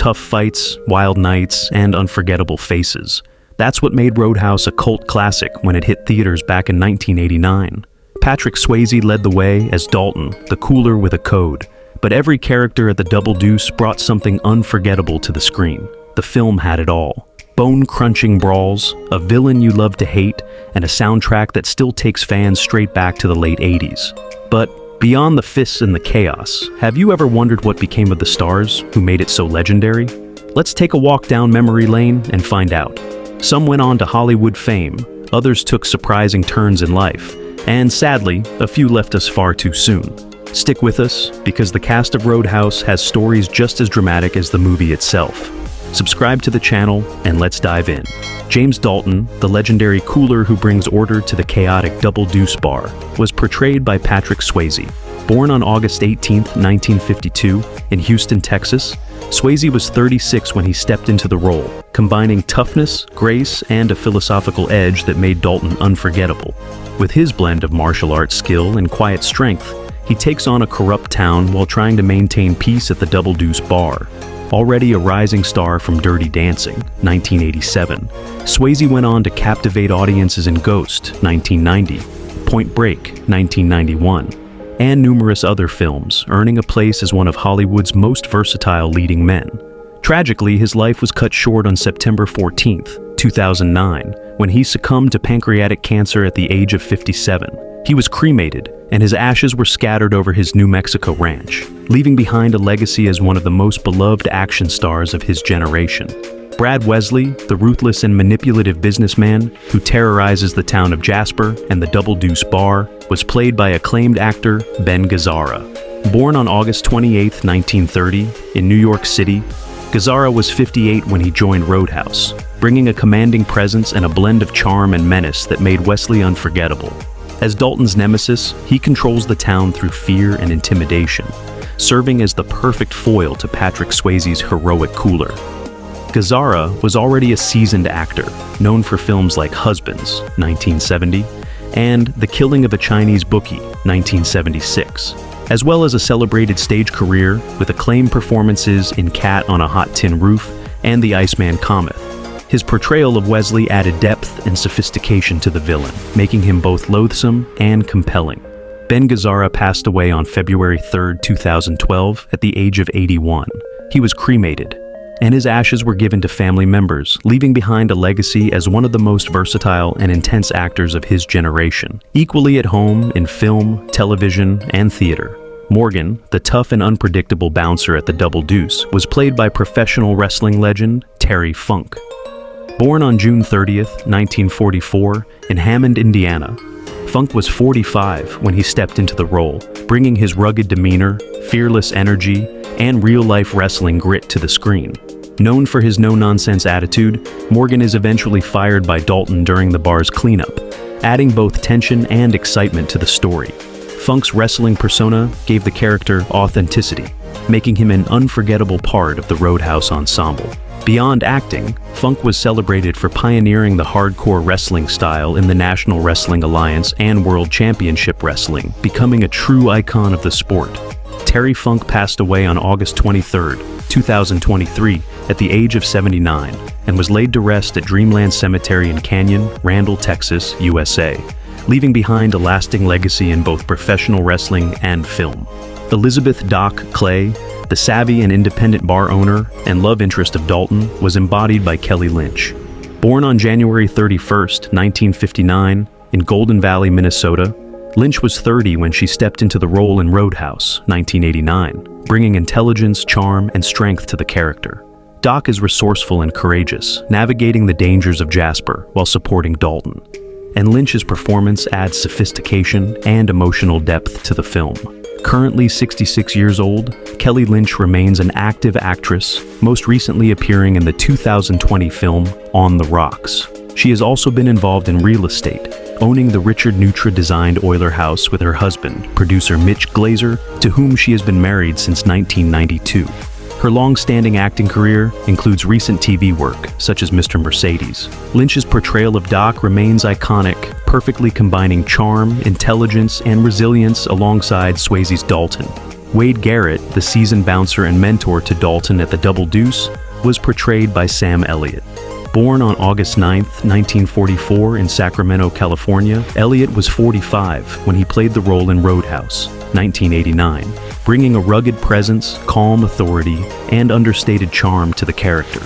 tough fights, wild nights, and unforgettable faces. That's what made Roadhouse a cult classic when it hit theaters back in 1989. Patrick Swayze led the way as Dalton, the cooler with a code. But every character at the Double Deuce brought something unforgettable to the screen. The film had it all. Bone-crunching brawls, a villain you love to hate, and a soundtrack that still takes fans straight back to the late 80s. But beyond the fists and the chaos, have you ever wondered what became of the stars who made it so legendary? Let's take a walk down memory lane and find out. Some went on to Hollywood fame, others took surprising turns in life, and sadly, a few left us far too soon. Stick with us, because the cast of Roadhouse has stories just as dramatic as the movie itself. Subscribe to the channel, and let's dive in. James Dalton, the legendary cooler who brings order to the chaotic Double Deuce bar, was portrayed by Patrick Swayze. Born on August 18, 1952, in Houston, Texas, Swayze was 36 when he stepped into the role, combining toughness, grace, and a philosophical edge that made Dalton unforgettable. With his blend of martial arts skill and quiet strength, he takes on a corrupt town while trying to maintain peace at the Double Deuce bar. Already a rising star from Dirty Dancing, 1987, Swayze went on to captivate audiences in Ghost, 1990, Point Break, 1991, and numerous other films, earning a place as one of Hollywood's most versatile leading men. Tragically, his life was cut short on September 14, 2009, when he succumbed to pancreatic cancer at the age of 57. He was cremated, and his ashes were scattered over his New Mexico ranch, leaving behind a legacy as one of the most beloved action stars of his generation. Brad Wesley, the ruthless and manipulative businessman who terrorizes the town of Jasper and the Double Deuce bar, was played by acclaimed actor Ben Gazzara. Born on August 28, 1930, in New York City, Gazzara was 58 when he joined Roadhouse, bringing a commanding presence and a blend of charm and menace that made Wesley unforgettable. As Dalton's nemesis, he controls the town through fear and intimidation, serving as the perfect foil to Patrick Swayze's heroic cooler. Gazzara was already a seasoned actor, known for films like Husbands, 1970, and The Killing of a Chinese Bookie, 1976, as well as a celebrated stage career with acclaimed performances in Cat on a Hot Tin Roof and The Iceman Cometh. His portrayal of Wesley added depth and sophistication to the villain, making him both loathsome and compelling. Ben Gazzara passed away on February 3, 2012, at the age of 81. He was cremated, and his ashes were given to family members, leaving behind a legacy as one of the most versatile and intense actors of his generation, equally at home in film, television, and theater. Morgan, the tough and unpredictable bouncer at the Double Deuce, was played by professional wrestling legend Terry Funk. Born on June 30, 1944, in Hammond, Indiana, Funk was 45 when he stepped into the role, bringing his rugged demeanor, fearless energy, and real-life wrestling grit to the screen. Known for his no-nonsense attitude, Morgan is eventually fired by Dalton during the bar's cleanup, adding both tension and excitement to the story. Funk's wrestling persona gave the character authenticity, making him an unforgettable part of the Roadhouse ensemble. Beyond acting, Funk was celebrated for pioneering the hardcore wrestling style in the National Wrestling Alliance and World Championship Wrestling, becoming a true icon of the sport. Terry Funk passed away on August 23, 2023, at the age of 79, and was laid to rest at Dreamland Cemetery in Canyon, Randall, Texas, USA, leaving behind a lasting legacy in both professional wrestling and film. Elizabeth Doc Clay, the savvy and independent bar owner and love interest of Dalton, was embodied by Kelly Lynch. Born on January 31, 1959, in Golden Valley, Minnesota, Lynch was 30 when she stepped into the role in Roadhouse, 1989, bringing intelligence, charm, and strength to the character. Doc is resourceful and courageous, navigating the dangers of Jasper while supporting Dalton. And Lynch's performance adds sophistication and emotional depth to the film. Currently 66 years old, Kelly Lynch remains an active actress, most recently appearing in the 2020 film On the Rocks. She has also been involved in real estate, owning the Richard Neutra-designed Oiler House with her husband, producer Mitch Glazer, to whom she has been married since 1992. Her long-standing acting career includes recent TV work, such as Mr. Mercedes. Lynch's portrayal of Doc remains iconic, perfectly combining charm, intelligence, and resilience alongside Swayze's Dalton. Wade Garrett, the seasoned bouncer and mentor to Dalton at the Double Deuce, was portrayed by Sam Elliott. Born on August 9, 1944 in Sacramento, California, Elliott was 45 when he played the role in Roadhouse, 1989, bringing a rugged presence, calm authority, and understated charm to the character.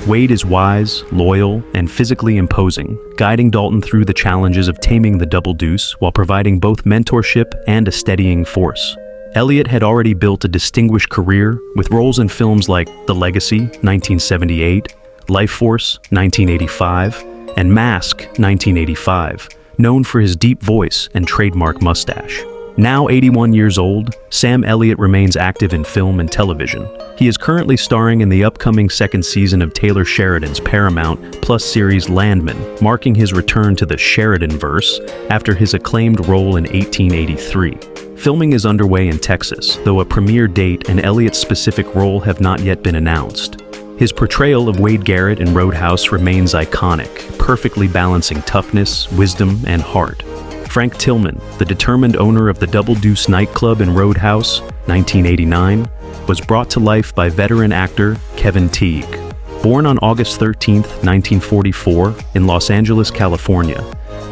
Wade is wise, loyal, and physically imposing, guiding Dalton through the challenges of taming the Double Deuce while providing both mentorship and a steadying force. Elliott had already built a distinguished career with roles in films like The Legacy, 1978, Life Force, 1985, and Mask, 1985, known for his deep voice and trademark mustache. Now 81 years old, Sam Elliott remains active in film and television. He is currently starring in the upcoming second season of Taylor Sheridan's Paramount Plus series Landman, marking his return to the Sheridan-verse after his acclaimed role in 1883. Filming is underway in Texas, though a premiere date and Elliott's specific role have not yet been announced. His portrayal of Wade Garrett in Roadhouse remains iconic, perfectly balancing toughness, wisdom, and heart. Frank Tilman, the determined owner of the Double Deuce nightclub in Roadhouse, 1989, was brought to life by veteran actor Kevin Teague. Born on August 13, 1944, in Los Angeles, California,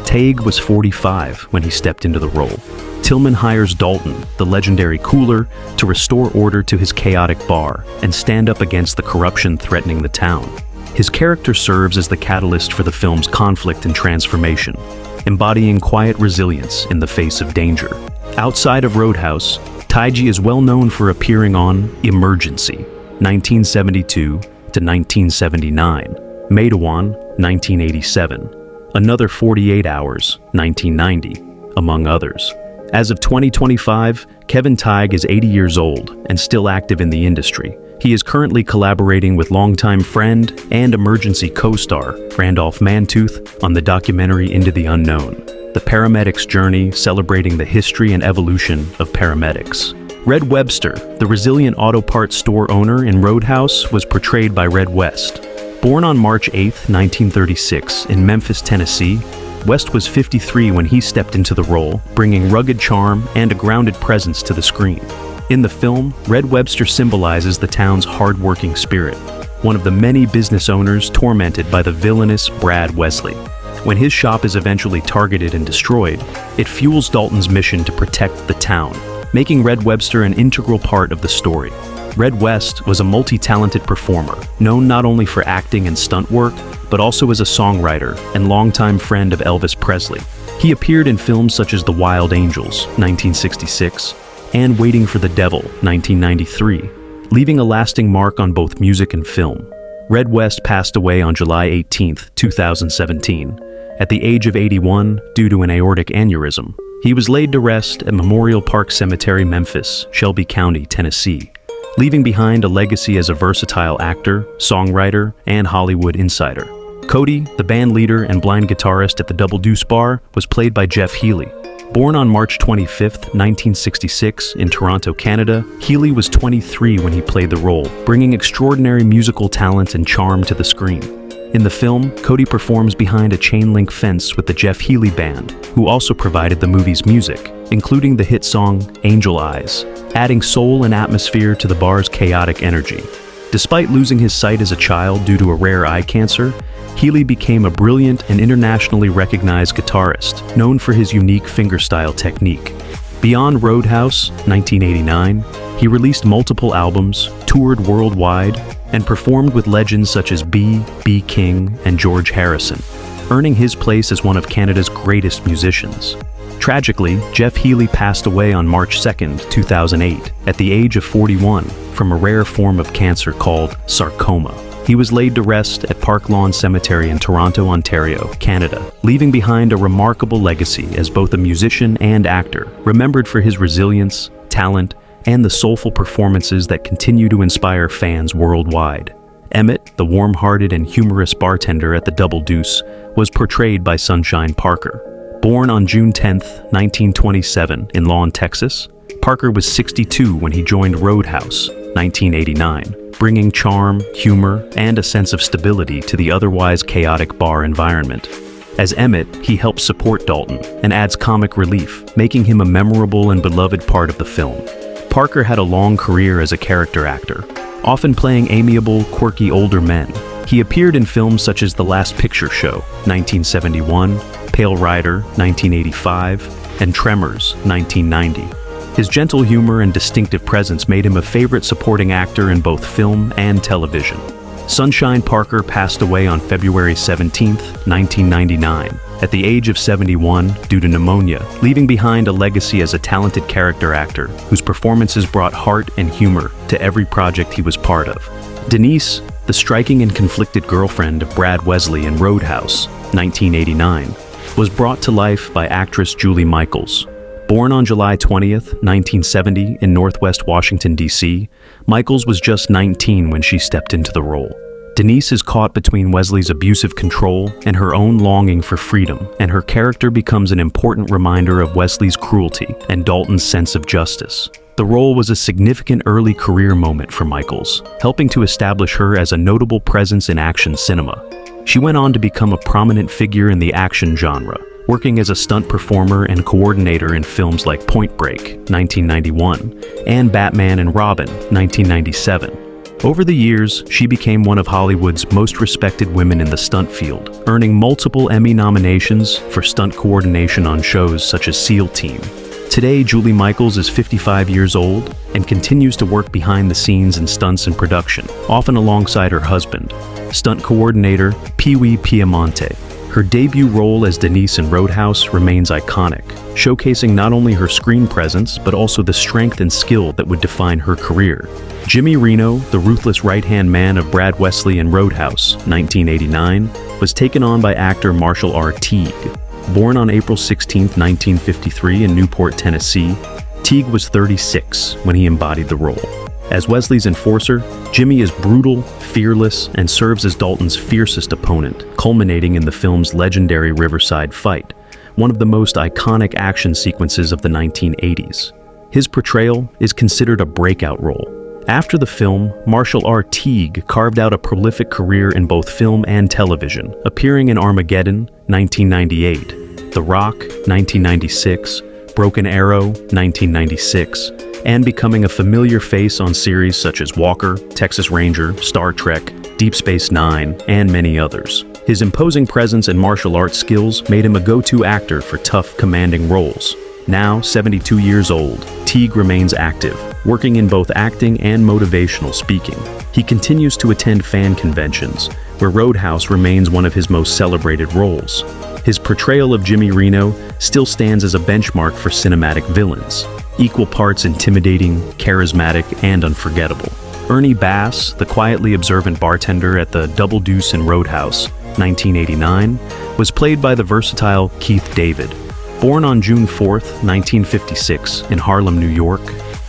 Teague was 45 when he stepped into the role. Tilman hires Dalton, the legendary cooler, to restore order to his chaotic bar and stand up against the corruption threatening the town. His character serves as the catalyst for the film's conflict and transformation, embodying quiet resilience in the face of danger. Outside of Roadhouse, Tighe is well known for appearing on Emergency, 1972 to 1979, Matewan, 1987, Another 48 Hours, 1990, among others. As of 2025, Kevin Tighe is 80 years old and still active in the industry. He is currently collaborating with longtime friend and Emergency co-star Randolph Mantooth on the documentary Into the Unknown, the paramedic's journey celebrating the history and evolution of paramedics. Red Webster, the resilient auto parts store owner in Roadhouse, was portrayed by Red West. Born on March 8, 1936, in Memphis, Tennessee, West was 53 when he stepped into the role, bringing rugged charm and a grounded presence to the screen. In the film, Red Webster symbolizes the town's hard-working spirit, one of the many business owners tormented by the villainous Brad Wesley. When his shop is eventually targeted and destroyed, it fuels Dalton's mission to protect the town, making Red Webster an integral part of the story. Red West was a multi-talented performer, known not only for acting and stunt work, but also as a songwriter and longtime friend of Elvis Presley. He appeared in films such as The Wild Angels, 1966, and Waiting for the Devil, 1993, leaving a lasting mark on both music and film. Red West passed away on July 18, 2017, at the age of 81 due to an aortic aneurysm. He was laid to rest at Memorial Park Cemetery, Memphis, Shelby County, Tennessee, leaving behind a legacy as a versatile actor, songwriter, and Hollywood insider. Cody, the band leader and blind guitarist at the Double Deuce Bar, was played by Healey. Born on March 25, 1966, in Toronto, Canada, Healey was 23 when he played the role, bringing extraordinary musical talent and charm to the screen. In the film, Cody performs behind a chain-link fence with the Jeff Healey Band, who also provided the movie's music, including the hit song Angel Eyes, adding soul and atmosphere to the bar's chaotic energy. Despite losing his sight as a child due to a rare eye cancer, Healey became a brilliant and internationally recognized guitarist, known for his unique fingerstyle technique. Beyond Roadhouse, 1989, he released multiple albums, toured worldwide, and performed with legends such as B.B. King, and George Harrison, earning his place as one of Canada's greatest musicians. Tragically, Jeff Healey passed away on March 2, 2008, at the age of 41, from a rare form of cancer called sarcoma. He was laid to rest at Park Lawn Cemetery in Toronto, Ontario, Canada, leaving behind a remarkable legacy as both a musician and actor, remembered for his resilience, talent, and the soulful performances that continue to inspire fans worldwide. Emmett, the warm-hearted and humorous bartender at the Double Deuce, was portrayed by Sunshine Parker. Born on June 10, 1927, in Lawn, Texas, Parker was 62 when he joined Roadhouse, 1989, bringing charm, humor, and a sense of stability to the otherwise chaotic bar environment. As Emmett, he helps support Dalton and adds comic relief, making him a memorable and beloved part of the film. Parker had a long career as a character actor, often playing amiable, quirky older men. He appeared in films such as The Last Picture Show, 1971, Pale Rider, 1985, and Tremors, 1990. His gentle humor and distinctive presence made him a favorite supporting actor in both film and television. Sunshine Parker passed away on February 17, 1999, at the age of 71 due to pneumonia, leaving behind a legacy as a talented character actor whose performances brought heart and humor to every project he was part of. Denise, the striking and conflicted girlfriend of Brad Wesley in Roadhouse, 1989, was brought to life by actress Julie Michaels. Born on July 20th, 1970 in Northwest Washington, D.C., Michaels was just 19 when she stepped into the role. Denise is caught between Wesley's abusive control and her own longing for freedom, and her character becomes an important reminder of Wesley's cruelty and Dalton's sense of justice. The role was a significant early career moment for Michaels, helping to establish her as a notable presence in action cinema. She went on to become a prominent figure in the action genre, working as a stunt performer and coordinator in films like Point Break, 1991, and Batman and Robin, 1997. Over the years, she became one of Hollywood's most respected women in the stunt field, earning multiple Emmy nominations for stunt coordination on shows such as SEAL Team. Today, Julie Michaels is 55 years old and continues to work behind the scenes in stunts and production, often alongside her husband, stunt coordinator Pee-wee Piemonte. Her debut role as Denise in Roadhouse remains iconic, showcasing not only her screen presence but also the strength and skill that would define her career. Jimmy Reno, the ruthless right-hand man of Brad Wesley in Roadhouse, 1989, was taken on by actor Marshall R. Teague. Born on April 16, 1953 in Newport, Tennessee, Teague was 36 when he embodied the role. As Wesley's enforcer, Jimmy is brutal, fearless, and serves as Dalton's fiercest opponent, culminating in the film's legendary Riverside fight, one of the most iconic action sequences of the 1980s. His portrayal is considered a breakout role. After the film, Marshall R. Teague carved out a prolific career in both film and television, appearing in Armageddon, 1998, The Rock, 1996, Broken Arrow, 1996, and becoming a familiar face on series such as Walker, Texas Ranger, Star Trek, Deep Space Nine, and many others. His imposing presence and martial arts skills made him a go-to actor for tough, commanding roles. Now 72 years old, Teague remains active, working in both acting and motivational speaking. He continues to attend fan conventions, where Roadhouse remains one of his most celebrated roles. His portrayal of Jimmy Reno still stands as a benchmark for cinematic villains, equal parts intimidating, charismatic, and unforgettable. Ernie Bass, the quietly observant bartender at the Double Deuce in Roadhouse, 1989, was played by the versatile Keith David. Born on June 4, 1956, in Harlem, New York,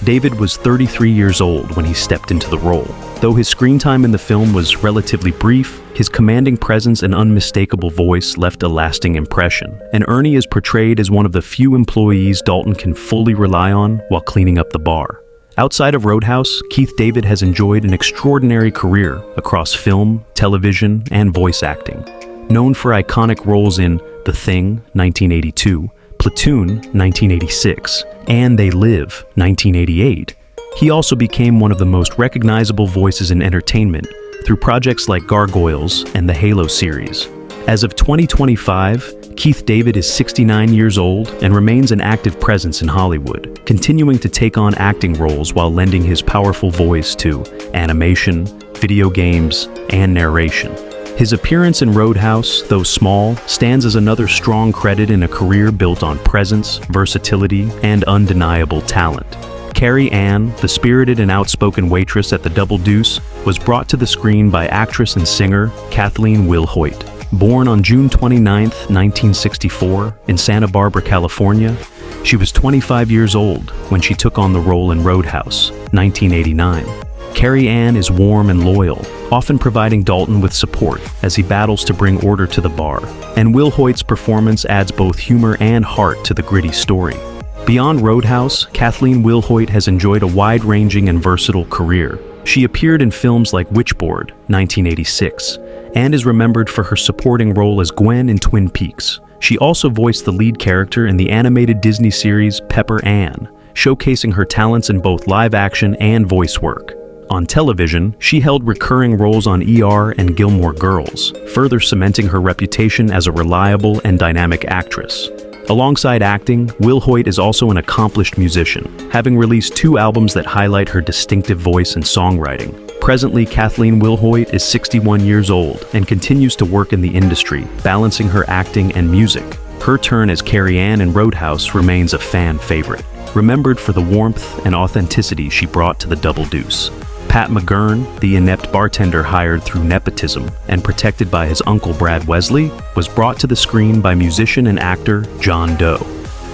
David was 33 years old when he stepped into the role. Though his screen time in the film was relatively brief, his commanding presence and unmistakable voice left a lasting impression, and Ernie is portrayed as one of the few employees Dalton can fully rely on while cleaning up the bar. Outside of Roadhouse, Keith David has enjoyed an extraordinary career across film, television, and voice acting. Known for iconic roles in The Thing, 1982, Platoon, 1986, and They Live, 1988, he also became one of the most recognizable voices in entertainment through projects like Gargoyles and the Halo series. As of 2025, Keith David is 69 years old and remains an active presence in Hollywood, continuing to take on acting roles while lending his powerful voice to animation, video games, and narration. His appearance in Roadhouse, though small, stands as another strong credit in a career built on presence, versatility, and undeniable talent. Carrie Ann, the spirited and outspoken waitress at the Double Deuce, was brought to the screen by actress and singer Kathleen Wilhoite. Born on June 29, 1964, in Santa Barbara, California, she was 25 years old when she took on the role in Roadhouse, 1989. Carrie Ann is warm and loyal, often providing Dalton with support as he battles to bring order to the bar, and Wilhoite's performance adds both humor and heart to the gritty story. Beyond Roadhouse, Kathleen Wilhoite has enjoyed a wide-ranging and versatile career. She appeared in films like Witchboard, 1986, and is remembered for her supporting role as Gwen in Twin Peaks. She also voiced the lead character in the animated Disney series Pepper Ann. showcasing her talents in both live action and voice work. On television, she held recurring roles on ER and Gilmore Girls, further cementing her reputation as a reliable and dynamic actress. Alongside acting, Wilhoite is also an accomplished musician, having released 2 albums that highlight her distinctive voice and songwriting. Presently, Kathleen Wilhoite is 61 years old and continues to work in the industry, balancing her acting and music. Her turn as Carrie in Roadhouse remains a fan favorite, remembered for the warmth and authenticity she brought to the Double Deuce. Pat McGurn, the inept bartender hired through nepotism and protected by his uncle Brad Wesley, was brought to the screen by musician and actor John Doe.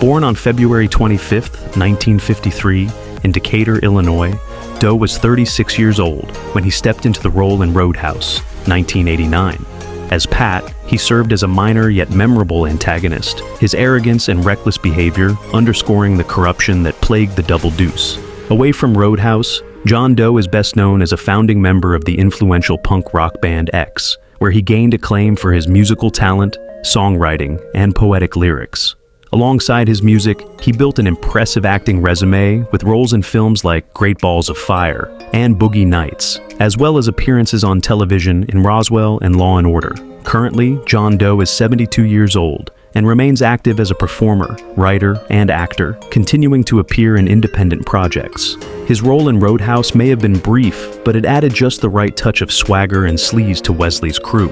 Born on February 25, 1953, in Decatur, Illinois, Doe was 36 years old when he stepped into the role in Roadhouse, 1989. As Pat, he served as a minor yet memorable antagonist, his arrogance and reckless behavior underscoring the corruption that plagued the Double Deuce. Away from Roadhouse, John Doe is best known as a founding member of the influential punk rock band X, where he gained acclaim for his musical talent, songwriting, and poetic lyrics. Alongside his music, he built an impressive acting resume with roles in films like Great Balls of Fire and Boogie Nights, as well as appearances on television in Roswell and Law & Order. Currently, John Doe is 72 years old and remains active as a performer, writer, and actor, continuing to appear in independent projects. His role in Roadhouse may have been brief, but it added just the right touch of swagger and sleaze to Wesley's crew.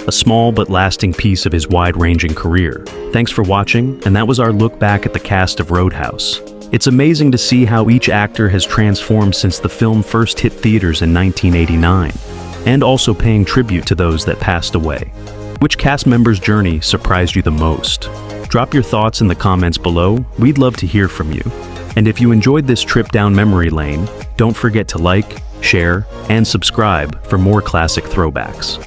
A small but lasting piece of his wide-ranging career. Thanks for watching, and that was our look back at the cast of Roadhouse. It's amazing to see how each actor has transformed since the film first hit theaters in 1989, and also paying tribute to those that passed away. Which cast member's journey surprised you the most? Drop your thoughts in the comments below. We'd love to hear from you. And if you enjoyed this trip down memory lane, don't forget to like, share, and subscribe for more classic throwbacks.